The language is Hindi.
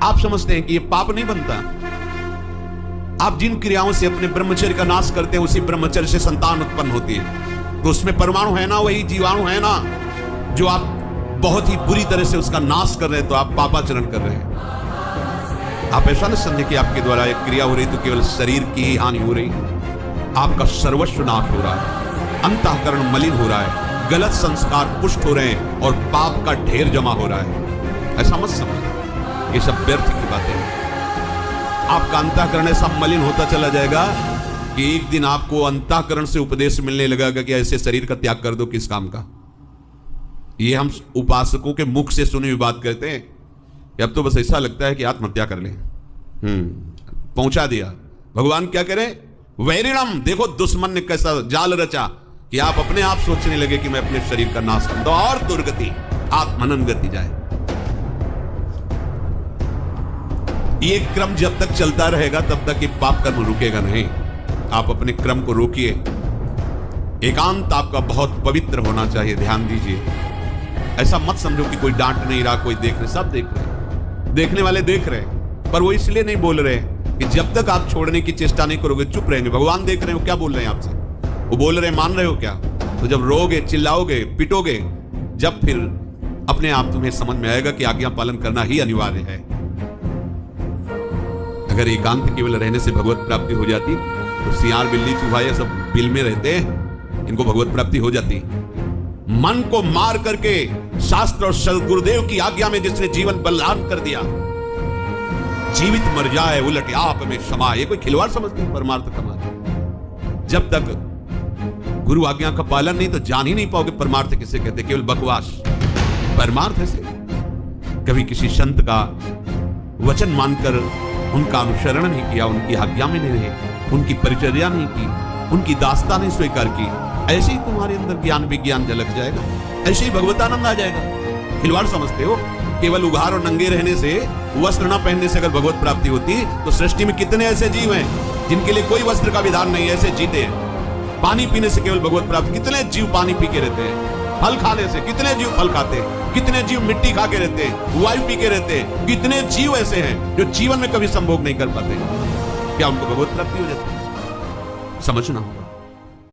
आप समझते हैं कि ये पाप नहीं बनता। आप जिन क्रियाओं से अपने ब्रह्मचर्य का नाश करते हैं उसी ब्रह्मचर्य से संतान उत्पन्न होती है। तो उसमें परमाणु है ना, वही जीवाणु है ना, जो आप बहुत ही बुरी तरह से उसका नाश कर रहे हैं, तो आप पापाचरण कर रहे हैं। आप ऐसा न समझे कि आपके द्वारा एक क्रिया हो रही तो केवल शरीर की ही हानि हो रही, आपका सर्वस्व नाश हो रहा है, अंतःकरण मलिन हो रहा है, गलत संस्कार पुष्ट हो रहे हैं और पाप का ढेर जमा हो रहा है। ऐसा मत समझो, ये सब व्यर्थ की बातें हैं। आपका अंतःकरण ऐसा मलिन होता चला जाएगा कि एक दिन आपको अंतःकरण से उपदेश मिलने लगेगा कि ऐसे शरीर का त्याग कर दो, किस काम का। ये हम उपासकों के मुख से सुनी हुई बात कहते हैं कि अब तो बस ऐसा लगता है कि आत्महत्या कर लें। पहुंचा दिया। भगवान क्या करे, वैरिणम, देखो दुश्मन ने कैसा जाल रचा कि आप अपने आप सोचने लगे कि मैं अपने शरीर का नाश कर दूं और दुर्गति, आत्मनन गति जाए। ये क्रम जब तक चलता रहेगा तब तक ये पाप कर्म रुकेगा नहीं। आप अपने क्रम को रोकिए। एकांत आपका बहुत पवित्र होना चाहिए, ध्यान दीजिए। ऐसा मत समझो कि कोई डांट नहीं रहा, कोई देख रहे, सब देख रहे, देखने वाले देख रहे, पर वो इसलिए नहीं बोल रहे कि जब तक आप छोड़ने की चेष्टा नहीं करोगे चुप रहेंगे। भगवान देख रहे हो क्या बोल रहे हैं आपसे, वो बोल रहे हैं, मान रहे हो क्या? तो जब रोगे, चिल्लाओगे, पिटोगे, जब फिर अपने आप तुम्हें समझ में आएगा कि आज्ञा पालन करना ही अनिवार्य है। अगर एकांत केवल रहने से भगवत प्राप्ति हो जाती तो सियार, बिल्ली, चूहा ये सब बिल में रहते, इनको भगवत प्राप्ति हो जाती। मन को मार करके शास्त्र और सदगुरुदेव की आज्ञा में जिसने जीवन बलिदान कर दिया, जीवित मर जाए उलट आप में क्षमा, ये कोई खिलवाड़ समझते हैं परमार्थ का। जब तक गुरु आज्ञा का पालन नहीं तो जान ही नहीं पाओगे परमार्थ किसे कहते, केवल बकवास। परमार्थ ऐसे कभी किसी संत का वचन मानकर उनका अनुसरण नहीं किया, उनकी आज्ञा में नहीं रहे, उनकी परिचर्या नहीं की, उनकी दास्ता नहीं स्वीकार की, ऐसे ही तुम्हारे अंदर ज्ञान विज्ञान झलक जाएगा, ऐसे ही भगवतानंद आ जाएगा। खिलवाड़ समझते हो? केवल उघार और नंगे रहने से, वस्त्र न पहनने से अगर भगवत प्राप्ति होती तो सृष्टि में कितने ऐसे जीव हैं जिनके लिए कोई वस्त्र का विधान नहीं है, ऐसे जीते हैं। पानी पीने से केवल भगवत प्राप्ति, कितने जीव पानी पी के रहते हैं। फल खाने से कितने जीव फल खाते हैं, कितने जीव मिट्टी खा के रहते हैं, वायु पी के रहते हैं। कितने जीव ऐसे हैं जो जीवन में कभी संभोग नहीं कर पाते, क्या उनको भगवत प्राप्ति हो जाती है? समझना।